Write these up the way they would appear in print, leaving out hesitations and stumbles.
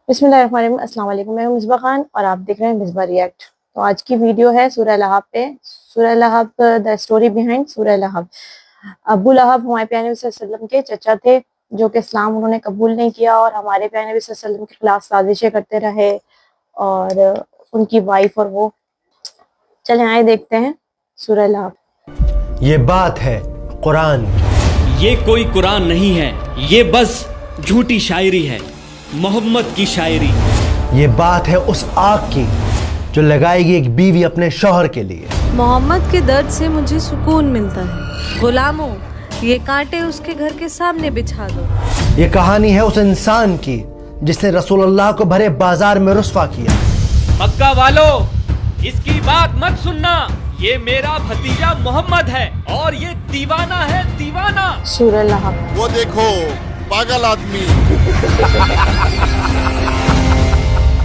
बिस्मिल्लाहिर्रहमानिर्रहीम। अस्सलाम वालेकुम। मैं हूं मिसबा खान और आप देख रहे हैं मिसबा रिएक्ट। तो आज की वीडियो है सूरह लहब पे। सूरह लहब, द स्टोरी बिहाइंड सूरह लहब। अबू लहब हमारे प्यारे नबी सल्लल्लाहु अलैहि वसल्लम के चचा थे, जो कि इस्लाम उन्होंने कबूल नहीं किया और हमारे प्यारे नबी सल्लल्लाहु अलैहि वसल्लम के खिलाफ साजिशें करते रहे। और उनकी वाइफ और वो, चले आए देखते हैं सूरह लहब। ये बात है कुरान की। ये कोई कुरान नहीं है, ये बस झूठी शायरी है, मोहम्मद की शायरी। ये बात है उस आग की जो लगाएगी एक बीवी अपने शौहर के लिए। मोहम्मद के दर्द से मुझे सुकून मिलता है। गुलामों, ये कांटे उसके घर के सामने बिछा दो। ये कहानी है उस इंसान की जिसने रसूलुल्लाह को भरे बाजार में रुस्वा किया। मक्का वालों, इसकी बात मत सुनना, ये मेरा भतीजा मोहम्मद है और ये दीवाना है, दीवाना। सूरह लहब। वो देखो पागल आदमी।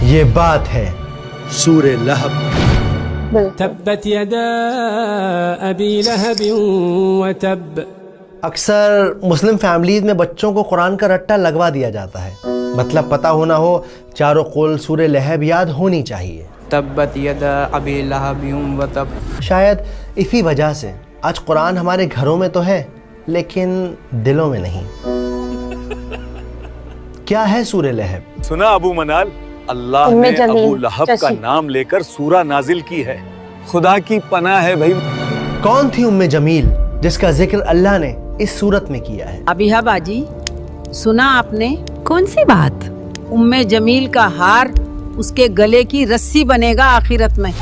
ये बात है सूरह लहब। तब्बत यदा अबी लहब व तब। अक्सर मुस्लिम फैमिलीज में बच्चों को कुरान का रट्टा लगवा दिया जाता है, मतलब पता होना हो, चारों कुल सूरह लहब याद होनी चाहिए। तब्बत यदा अबी लहब व तब। शायद इसी वजह से आज कुरान हमारे घरों में तो है लेकिन दिलों में नहीं। क्या है सूरह लहब? सुना अबू मनाल, अल्लाह ने अबू लहब का नाम लेकर सूरा नाजिल की है। खुदा की पनाह है भाई। कौन थी उम्मे जमील जिसका जिक्र अल्लाह ने इस सूरत में किया है? अभी बाजी, सुना आपने? कौन सी बात? उम्मे जमील का हार उसके गले की रस्सी बनेगा आखिरत में।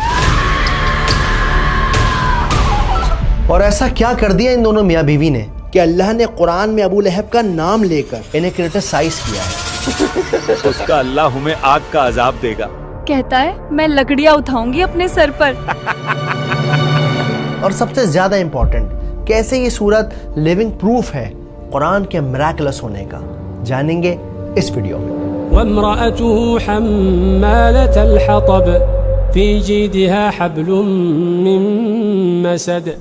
और ऐसा क्या कर दिया इन दोनों मियाँ बीवी ने कि अल्लाह ने कुरान में अबू लहब का नाम लेकर इन्हें क्रिटिसाइज किया है? उसका अल्लाह हमें आग का अजाब देगा। कहता है मैं लकड़ियां उठाऊंगी अपने सर पर। और सबसे ज्यादा इम्पोर्टेंट, कैसे ये सूरत लिविंग प्रूफ है कुरान के मिरेकलस होने का, जानेंगे इस वीडियो में। वम्रअतुहु हम्मालतल हतब फी जीदिहा हब्लुम मिन मसद।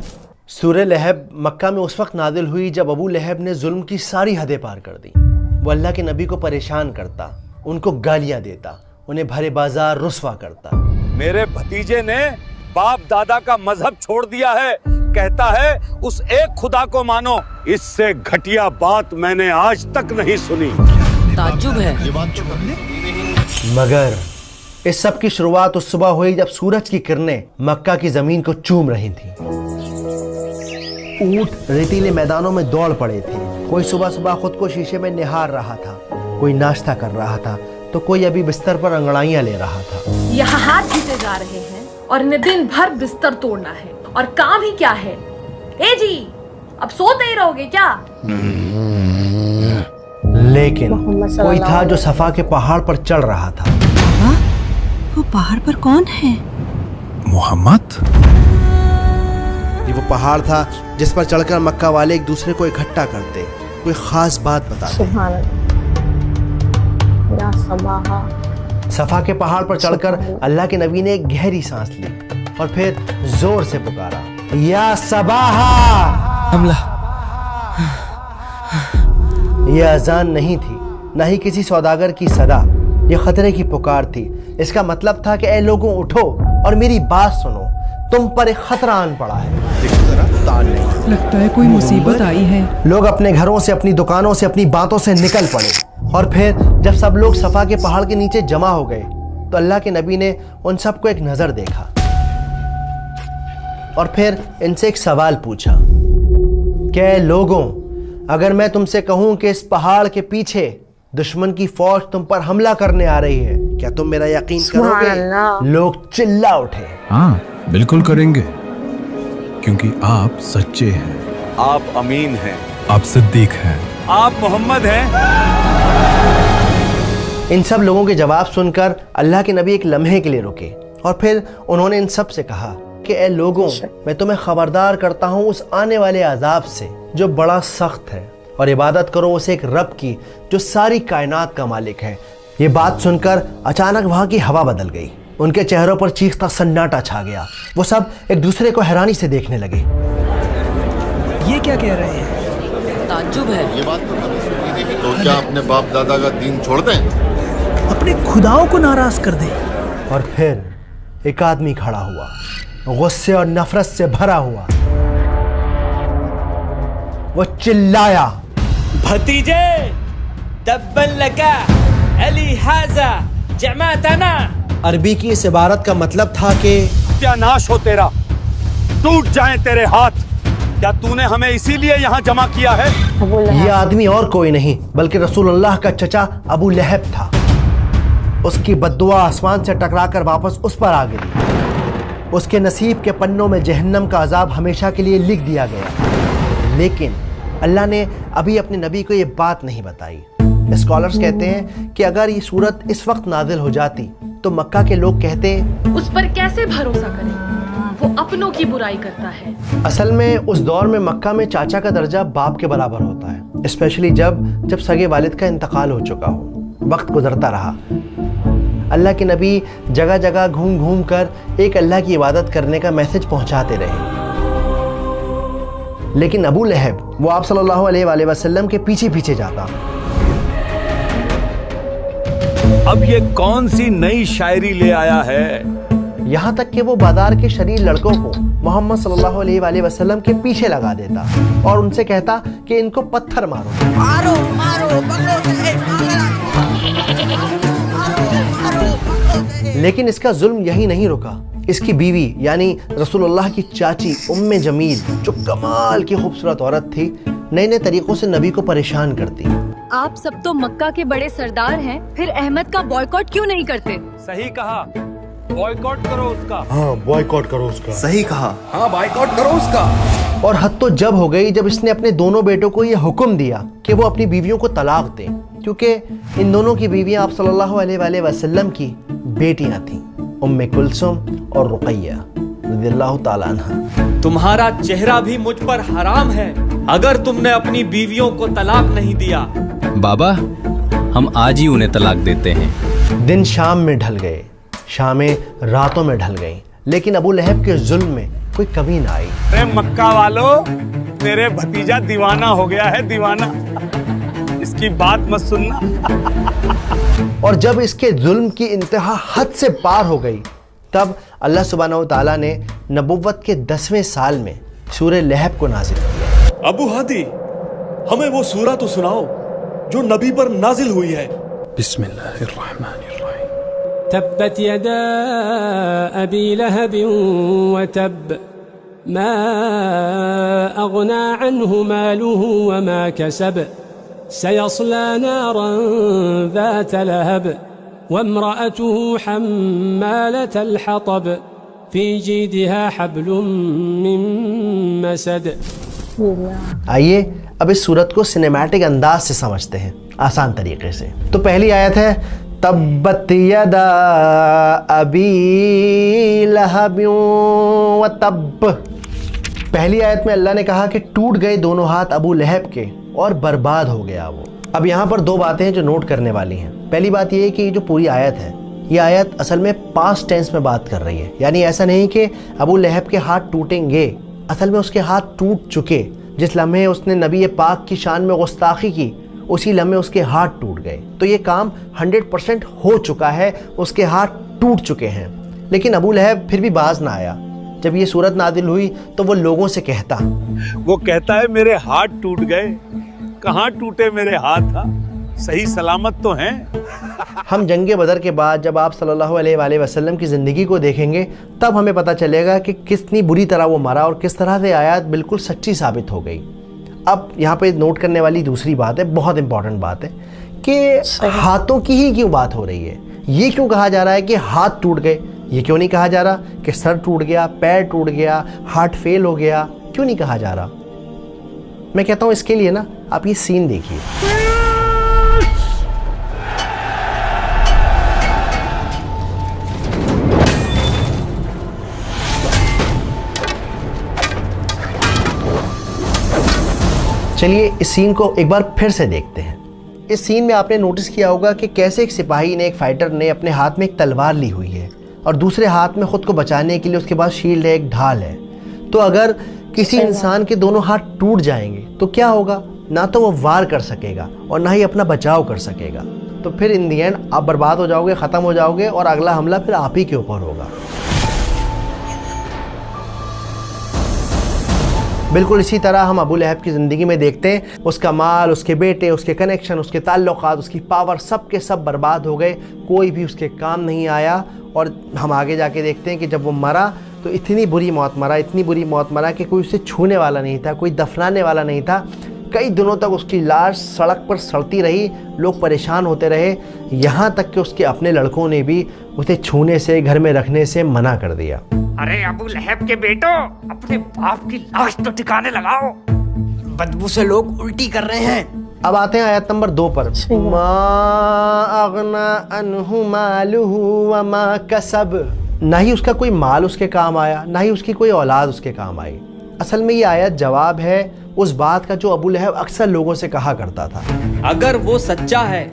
सूरह लहब मक्का में उस वक्त नाजिल हुई जब अबू लहब ने जुल्म की सारी हदें पार कर दी। वो अल्लाह के नबी को परेशान करता, उनको गालियां देता, उन्हें भरे बाजार रुस्वा करता। मेरे भतीजे ने बाप दादा का मजहब छोड़ दिया है, कहता है उस एक खुदा को मानो। इससे घटिया बात मैंने आज तक नहीं सुनी। ताज्जुब है। मगर इस सब की शुरुआत उस सुबह हुई जब सूरज की किरणें मक्का की जमीन को चूम रही थी। ऊंट रेतीले मैदानों में दौड़ पड़े थे। कोई सुबह सुबह खुद को शीशे में निहार रहा था, कोई नाश्ता कर रहा था, तो कोई अभी बिस्तर पर अंगड़ाइयां ले रहा था। यहाँ हाथ जीते जा रहे हैं और इन्हें दिन भर बिस्तर तोड़ना है और काम ही क्या है? ए जी, अब सोते ही रहोगे क्या? लेकिन कोई था जो सफा के पहाड़ पर चढ़ रहा था। वो पहाड़ पर कौन है? मोहम्मद। ये वो पहाड़ था जिस पर चढ़कर मक्का वाले एक दूसरे को इकट्ठा करते, कोई खास बात बताते। सुभान अल्लाह। या सबाहा। सफा के पहाड़ पर चढ़कर अल्लाह के नबी ने एक गहरी सांस ली और फिर जोर से पुकारा, या सबाहा। हमला। यह अजान नहीं थी, न ही किसी सौदागर की सदा, यह खतरे की पुकार थी। इसका मतलब था कि ऐ लोगों, उठो और मेरी बात सुनो, तुम पर एक खतरा आन पड़ा है। लगता है कोई मुसीबत आई है। लोग अपने घरों से, अपनी दुकानों से, अपनी बातों से निकल पड़े और फिर जब सब लोग सफा के पहाड़ के नीचे जमा हो गए तो अल्लाह के नबी ने उन सबको एक नजर देखा और फिर इनसे एक सवाल पूछा कि लोगों, अगर मैं तुमसे कहूं कि इस पहाड़ के पीछे दुश्मन की फौज तुम पर हमला करने आ रही है, क्या तुम मेरा यकीन करोगे? लोग चिल्ला उठे, हाँ बिल्कुल करेंगे, क्योंकि आप सच्चे हैं, आप अमीन हैं, आप सिद्दीक हैं, आप मोहम्मद हैं। इन सब लोगों के जवाब सुनकर अल्लाह के नबी एक लम्हे के लिए रुके और फिर उन्होंने इन सब से कहा कि ऐ लोगों, मैं तुम्हें खबरदार करता हूँ उस आने वाले अजाब से जो बड़ा सख्त है, और इबादत करो उस एक रब की जो सारी कायनात का मालिक है। ये बात सुनकर अचानक वहाँ की हवा बदल गई, उनके चेहरों पर चीखता सन्नाटा छा गया। वो सब एक दूसरे को हैरानी से देखने लगे। ये क्या कह रहे हैं? ताज्जुब है। ये बात तो कभी सुनी नहीं। तो क्या अपने बाप दादा का दीन छोड़ दें? अपने खुदाओं को नाराज कर दे। और फिर एक आदमी खड़ा हुआ, गुस्से और नफरत से भरा हुआ। वो चिल्लाया, भतीजे तब्बन लका अली हाजा जमातना। अरबी की इस इबारत का मतलब था कि सत्यानाश हो तेरा, टूट जाएं तेरे हाथ। क्या तूने हमें इसीलिए यहाँ जमा किया है? ये आदमी और कोई नहीं बल्कि रसूलुल्लाह का चचा अबू लहब था। उसकी बद्दुआ आसमान से टकराकर वापस उस पर आ गिरी। उसके नसीब के पन्नों में जहन्नम का अजाब हमेशा के लिए लिख दिया गया। लेकिन अल्लाह ने अभी अपने नबी को ये बात नहीं बताई। स्कॉलर्स कहते हैं कि अगर ये सूरत इस वक्त नाजिल हो जाती तो मक्का के लोग कहते उस पर कैसे भरोसा करें, वो अपनों की बुराई करता है। असल में उस दौर में मक्का में चाचा का दर्जा बाप के बराबर होता है, स्पेशली जब सगे वालिद का इंतकाल हो चुका हो। वक्त गुजरता रहा, अल्लाह के नबी जगह जगह घूम घूम कर एक अल्लाह की इबादत करने का मैसेज पहुंचाते रहे। लेकिन अबू लहब वो आप सल्लल्लाहु अलैहि वसल्लम के पीछे पीछे जाता। अब ये कौन सी नई शायरी ले आया है? यहाँ तक कि वो बाजार के शरीर लड़कों को मोहम्मद सल्लल्लाहु अलैहि वसल्लम के पीछे लगा देता और उनसे कहता कि इनको पत्थर मारो मारो मारो, लेकिन इसका जुल्म यही नहीं रुका। इसकी बीवी यानी रसूलुल्लाह की चाची उम्मे जमील, जो कमाल की खूबसूरत औरत थी, नए नए तरीकों से नबी को परेशान करती। आप सब तो मक्का के बड़े सरदार हैं, फिर अहमद का बॉयकॉट क्यों नहीं करते? सही कहा, बॉयकॉट करो उसका। हाँ, बॉयकॉट करो उसका। सही कहा, हाँ, बॉयकॉट करो उसका। और हद तो जब हो गई जब इसने अपने दोनों बेटों को यह हुक्म दिया कि वो अपनी बीवियों को तलाक दें, क्योंकि इन दोनों की बीवियां आप सल्लल्लाहु अलैहि वसल्लम की बेटियां थीं, उम्मे कुलसुम और रुकैया रज़ियल्लाहु ताला अन्हा। तुम्हारा चेहरा भी मुझ पर हराम है अगर तुमने अपनी बीवियों को तलाक नहीं दिया। बाबा, हम आज ही उन्हें तलाक देते हैं। दिन शाम में ढल गए, शामें रातों में ढल गईं, लेकिन अबू लहब के जुल्म में कोई कमी ना आई। अरे मक्का वालों, मेरे भतीजा दीवाना हो गया है, दीवाना। इसकी बात मत सुनना। और जब इसके जुल्म की इंतहा हद से पार हो गई, तब अल्लाह सुब्हानहू तआला ने नबुव्वत के 10वें साल में सूरह लहब को नाजिल किया। अबू हादी, हमें वो सूरा तो सुनाओ जो नबी पर नाजिल हुई है। बिस्मिल्लाहिर्रहमानिर्रहीम। तब्बत यदा अबी लहब व तब मा अगना अन्हु मालुहु व मा कसब सयस्ला नारन ذات लहब वम्रअतुहु हम्मालतल हतब फी जीदिहा हब्लुम मिन मसद। आइए अब इस सूरत को सिनेमैटिक अंदाज से समझते हैं, आसान तरीके से। तो पहली आयत है तब्बत यदा अबी लहब व तब। पहली आयत में अल्लाह ने कहा कि टूट गए दोनों हाथ अबू लहब के और बर्बाद हो गया वो। अब यहाँ पर दो बातें हैं जो नोट करने वाली हैं। पहली बात ये है कि जो पूरी आयत है, ये आयत असल में पास्ट टेंस में बात कर रही है, यानी ऐसा नहीं कि अबू लहब के हाथ टूटेंगे, असल में उसके हाथ टूट चुके। जिस लम्हे उसने नबी पाक की शान में गुस्ताखी की, उसी लम्हे उसके हाथ टूट गए। तो ये काम 100% हो चुका है, उसके हाथ टूट चुके हैं। लेकिन अबू लहब फिर भी बाज ना आया। जब ये सूरत नादिल हुई तो वो लोगों से कहता, वो कहता है मेरे हाथ टूट गए। कहाँ टूटे मेरे हाथ? सही सलामत तो हैं। हम जंगे बदर के बाद जब आप सल्लल्लाहु अलैहि वसल्लम की ज़िंदगी को देखेंगे, तब हमें पता चलेगा कि कितनी बुरी तरह वो मरा और किस तरह से आयत बिल्कुल सच्ची साबित हो गई। अब यहाँ पे नोट करने वाली दूसरी बात है, बहुत इंपॉर्टेंट बात है, कि हाथों की ही क्यों बात हो रही है। ये क्यों कहा जा रहा है कि हाथ टूट गए? ये क्यों नहीं कहा जा रहा कि सर टूट गया, पैर टूट गया, हार्ट फेल हो गया? क्यों नहीं कहा जा रहा? मैं कहता हूँ इसके लिए ना आप ये सीन देखिए। चलिए इस सीन को एक बार फिर से देखते हैं। इस सीन में आपने नोटिस किया होगा कि कैसे एक सिपाही ने, एक फाइटर ने अपने हाथ में एक तलवार ली हुई है और दूसरे हाथ में खुद को बचाने के लिए उसके पास शील्ड है, एक ढाल है। तो अगर किसी इंसान के दोनों हाथ टूट जाएंगे तो क्या होगा? ना तो वो वार कर सकेगा और ना ही अपना बचाव कर सकेगा। تو پھر ان دی اینڈ آپ برباد ہو جاؤ گے, ختم ہو جاؤ گے, اور اگلا حملہ پھر آپ ہی کے اوپر ہوگا. بالکل اسی طرح ہم ابو لہب کی زندگی میں دیکھتے ہیں, اس کا مال, اس کے بیٹے, اس کے کنیکشن, اس کے تعلقات, اس کی پاور, سب کے سب برباد ہو گئے, کوئی بھی اس کے کام نہیں آیا. اور ہم آگے جا کے دیکھتے ہیں کہ جب وہ مرا تو اتنی بری موت مرا, اتنی بری موت مرا کہ کوئی اسے چھونے والا نہیں تھا, کوئی دفنانے والا نہیں تھا. کئی دنوں تک اس کی لاش سڑک پر سڑتی رہی, لوگ پریشان ہوتے رہے, یہاں تک کہ اس کے اپنے لڑکوں نے بھی اسے چھونے سے, گھر میں رکھنے سے منع کر دیا. ارے ابو لہب کے بیٹو, اپنے باپ کی لاش تو ٹھکانے لگاؤ, بدبو سے لوگ الٹی کر رہے ہیں. اب آتے ہیں آیت نمبر 2 پر. ما اغنا عنہ مالہ وما کسب, نہ ہی اس کا کوئی مال اس کے کام آیا, نہ ہی اس کی کوئی اولاد اس کے کام آئی. اصل میں یہ آیت جواب ہے اس بات کا جو ابو لہب اکثر لوگوں سے کہا کرتا تھا, اگر وہ سچا ہے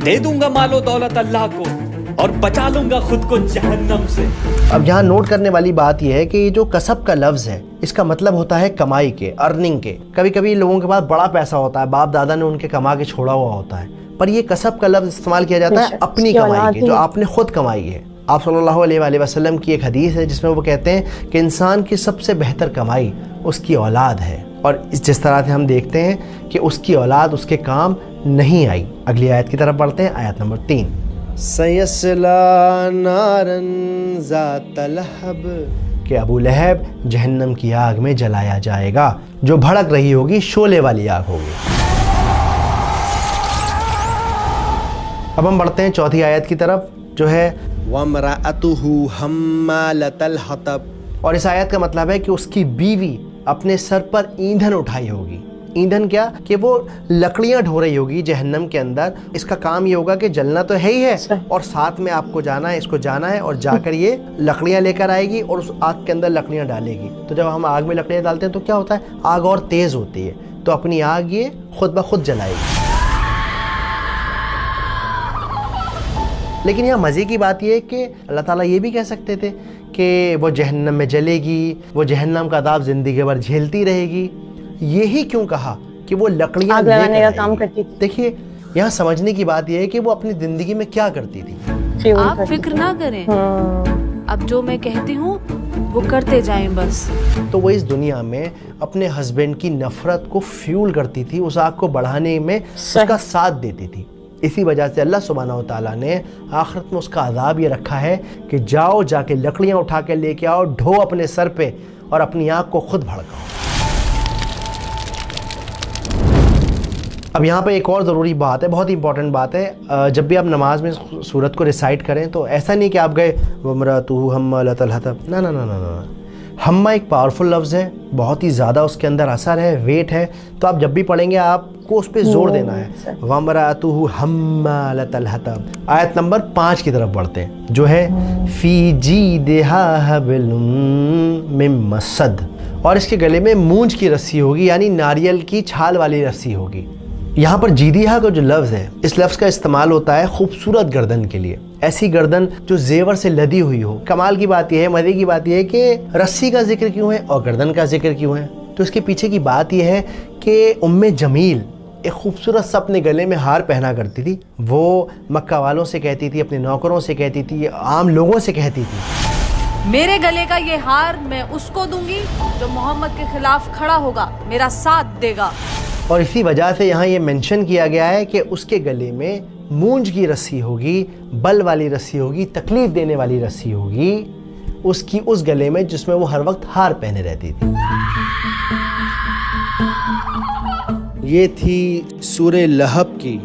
دے دوں گا مال و دولت اللہ کو اور بچا لوں گا خود کو جہنم سے. اب یہاں نوٹ کرنے والی بات یہ ہے کہ یہ جو کسب کا لفظ ہے اس کا مطلب ہوتا ہے کمائی کے, ارننگ کے. کبھی کبھی لوگوں کے پاس بڑا پیسہ ہوتا ہے, باپ دادا نے ان کے کما کے چھوڑا ہوا ہوتا ہے, پر یہ کسب کا لفظ استعمال کیا جاتا ہے اپنی کمائی کے, جو آپ نے خود کمائی ہے. آپ صلی اللہ علیہ وآلہ وسلم کی ایک حدیث ہے جس میں وہ کہتے ہیں کہ انسان کی سب سے بہتر کمائی اس کی اولاد ہے, اور جس طرح سے ہم دیکھتے ہیں کہ اس کی اولاد اس کے کام نہیں آئی. اگلی آیت کی طرف بڑھتے ہیں, آیت نمبر 3. سَيَصْلَىٰ نَارًا ذَاتَ لَهَبٍ, کہ ابو لہب جہنم کی آگ میں جلایا جائے گا جو بھڑک رہی ہوگی, شعلے والی آگ ہوگی. اب ہم بڑھتے ہیں چوتھی آیت کی طرف جو ہے وَامْرَأَتُهُ حَمَّالَةَ الْحَطَبِ, اور اس آیت کا مطلب ہے کہ اس کی بیوی اپنے سر پر ایندھن اٹھائی ہوگی. ایندھن کیا کہ وہ لکڑیاں ڈھو رہی ہوگی جہنم کے اندر. اس کا کام یہ ہوگا کہ جلنا تو ہے ہی ہے, اور ساتھ میں آپ کو جانا ہے, اس کو جانا ہے, اور جا کر یہ لکڑیاں لے کر آئے گی اور اس آگ کے اندر لکڑیاں ڈالے گی. تو جب ہم آگ میں لکڑیاں ڈالتے ہیں تو کیا ہوتا ہے, آگ اور تیز ہوتی ہے, تو اپنی آگ یہ خود بخود جلائے گی. لیکن یہاں مزے کی بات یہ ہے کہ اللہ تعالیٰ یہ بھی کہہ سکتے تھے کہ وہ جہنم میں جلے گی, وہ جہنم کا عذاب زندگی بھر جھیلتی رہے گی. یہی کیوں کہا کہ وہ لکڑیاں لے کر کام کرتی تھی؟ دیکھیے یہاں سمجھنے کی بات یہ ہے کہ وہ اپنی زندگی میں کیا کرتی تھی. آپ فکر نہ کریں, اب جو میں کہتی ہوں وہ کرتے جائیں بس. تو وہ اس دنیا میں اپنے ہسبینڈ کی نفرت کو فیول کرتی تھی, اس آگ کو بڑھانے میں اس کا ساتھ دیتی تھی. اسی وجہ سے اللہ سبحانہ و تعالیٰ نے آخرت میں اس کا عذاب یہ رکھا ہے کہ جاؤ, جا کے لکڑیاں اٹھا کے لے کے آؤ, ڈھو اپنے سر پہ اور اپنی آگ کو خود بھڑکاؤ. اب یہاں پہ ایک اور ضروری بات ہے, بہت ہی امپورٹنٹ بات ہے. جب بھی آپ نماز میں سورت کو ریسائٹ کریں تو ایسا نہیں کہ آپ گئے وَامْرَأَتُهُ حَمَّالَةَ الْحَطَبِ, نہ. ہمہ ایک پاورفل لفظ ہے, بہت ہی زیادہ اس کے اندر اثر ہے, ویٹ ہے, تو آپ جب بھی پڑھیں گے آپ کو اس پہ زور دینا ہے. وَامْرَأَتُهُ حَمَّالَةَ الْحَطَبِ. آیت نمبر 5 کی طرف بڑھتے ہیں جو ہے فِي جِيدِهَا حَبْلٌ مِّن مَّسَدٍ, اور اس کے گلے میں مونج کی رسی ہوگی, یعنی ناریل کی چھال والی رسی ہوگی. یہاں پر جیدیہا کا جو لفظ ہے, اس لفظ کا استعمال ہوتا ہے خوبصورت گردن کے لیے, ایسی گردن جو زیور سے لدی ہوئی ہو. کمال کی بات یہ ہے, مزے کی بات یہ ہے کہ رسی کا ذکر کیوں ہے اور گردن کا ذکر کیوں ہے. تو اس کے پیچھے کی بات یہ ہے کہ ام جمیل ایک خوبصورت سا اپنے گلے میں ہار پہنا کرتی تھی. وہ مکہ والوں سے کہتی تھی, اپنے نوکروں سے کہتی تھی, عام لوگوں سے کہتی تھی, میرے گلے کا یہ ہار میں اس کو دوں گی جو محمد کے خلاف کھڑا ہوگا, میرا ساتھ دے گا. اور اسی وجہ سے یہاں یہ منشن کیا گیا ہے کہ اس کے گلے میں مونج کی رسی ہوگی, بل والی رسی ہوگی, تکلیف دینے والی رسی ہوگی اس کی اس گلے میں جس میں وہ ہر وقت ہار پہنے رہتی تھی. یہ تھی سورہ لہب کی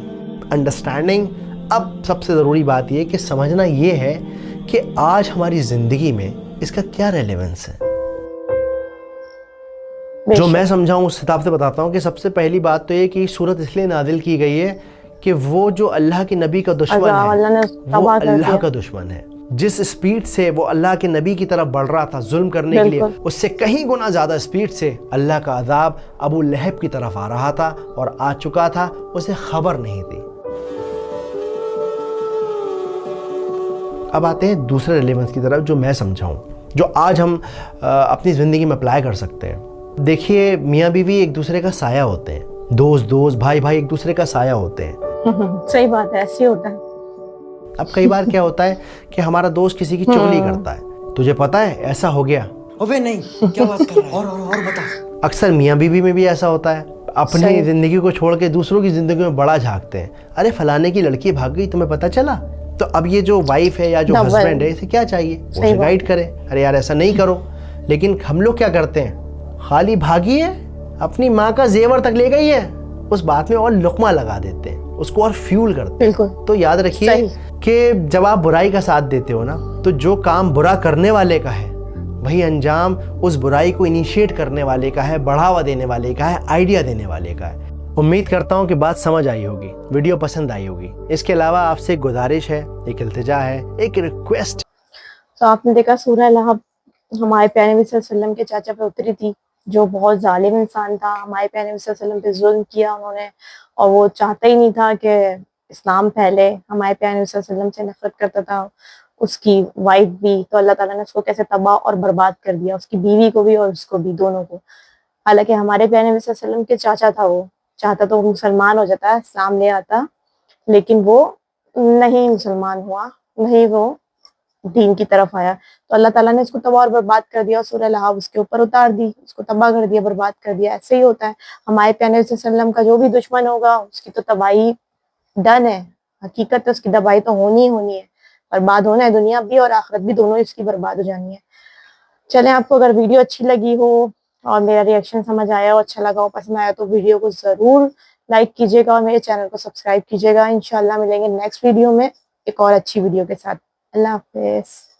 انڈرسٹینڈنگ. اب سب سے ضروری بات یہ کہ سمجھنا یہ ہے کہ آج ہماری زندگی میں اس کا کیا ریلیونس ہے. جو میں سمجھاؤں اس حساب سے بتاتا ہوں کہ سب سے پہلی بات تو یہ کہ سورت اس لیے نازل کی گئی ہے کہ وہ جو اللہ کے نبی کا دشمن ہے وہ اللہ کا دشمن ہے. جس سپیڈ سے وہ اللہ کے نبی کی طرف بڑھ رہا تھا ظلم کرنے کے لیے, اس سے کہیں گنا زیادہ سپیڈ سے اللہ کا عذاب ابو لہب کی طرف آ رہا تھا اور آ چکا تھا, اسے خبر نہیں تھی. اب آتے ہیں دوسرے ریلیونس کی طرف جو میں سمجھاؤں, جو آج ہم اپنی زندگی میں اپلائی کر سکتے ہیں. دیکھیے میاں بیوی ایک دوسرے کا سایہ ہوتے ہیں, دوست بھائی ایک دوسرے کا سایہ ہوتے ہیں. सही बात है, ऐसे ही होता है। अब कई बार क्या होता है कि हमारा दोस्त किसी की चुगली करता है, तुझे पता है ऐसा हो गया। अबे नहीं, क्या बात कर रहा है? और बता। अक्सर मियाँ बीवी में भी ऐसा होता है, अपनी जिंदगी को छोड़ के दूसरों की जिंदगी में बड़ा झांकते हैं। अरे फलाने की लड़की भाग गई, तुम्हें पता चला? तो अब ये जो वाइफ है या जो हस्बैंड है, इसे क्या चाहिए? उसे गाइड करे, अरे यार ऐसा नहीं करो। लेकिन हम लोग क्या करते हैं, खाली भागी है, अपनी माँ का जेवर तक ले गई है, उस बात में और लुकमा लगा देते हैं, उसको और फ्यूल करते हैं। तो याद रखिए कि जब आप बुराई का साथ देते हो ना, तो जो काम बुरा करने वाले का है वही अंजाम उस बुराई को इनिशिएट करने वाले का है, बढ़ावा देने वाले का है, आइडिया देने वाले का है। उम्मीद करता हूँ कि बात समझ आई होगी, वीडियो पसंद आई होगी। इसके अलावा आपसे एक गुजारिश है, एक इल्तिजा है, एक रिक्वेस्ट। तो आपने देखा सूरह लहब हमारे प्यारे नबी सल्लल्लाहु अलैहि वसल्लम के चाचा पे उतरी थी, जो बहुत जालिम इंसान था। हमारे प्यारे नबी सल्लल्लाहु अलैहि वसल्लम पे जुल्म किया उन्होंने, और वो चाहता ही नहीं था कि इस्लाम फैले। हमारे प्यारे नबी सल्लल्लाहु अलैहि वसल्लम से नफरत करता था, उसकी वाइफ भी। तो अल्लाह ताला ने उसको कैसे तबाह और बर्बाद कर दिया, उसकी बीवी को भी और उसको भी, दोनों को। हालांकि हमारे प्यारे नबी सल्लल्लाहु अलैहि वसल्लम के चाचा था, वो चाहता तो वो मुसलमान हो जाता, इस्लाम ले आता, लेकिन वो नहीं मुसलमान हुआ, नहीं वो दीन की तरफ आया। तो अल्लाह ताला ने उसको तबाह और बर्बाद कर दिया, सूरह लहब उसके ऊपर उतार दी, उसको तबाह कर दिया, बर्बाद कर दिया। ऐसे ही होता है, हमारे प्यारे नबी सल्लल्लाहु अलैहि वसल्लम का जो भी दुश्मन होगा उसकी तो तबाही डन है, हकीकत है, उसकी तबाही तो होनी ही होनी है, बर्बाद होना है, दुनिया भी और आखिरत भी, दोनों इसकी बर्बाद हो जानी है। चलें, आपको अगर वीडियो अच्छी लगी हो और मेरा रिएक्शन समझ आया हो, अच्छा लगा हो, पसंद आया, तो वीडियो को ज़रूर लाइक कीजिएगा और मेरे चैनल को सब्सक्राइब कीजिएगा। इंशाल्लाह मिलेंगे नेक्स्ट वीडियो में एक और अच्छी वीडियो के साथ। अल्लाह हाफिज़।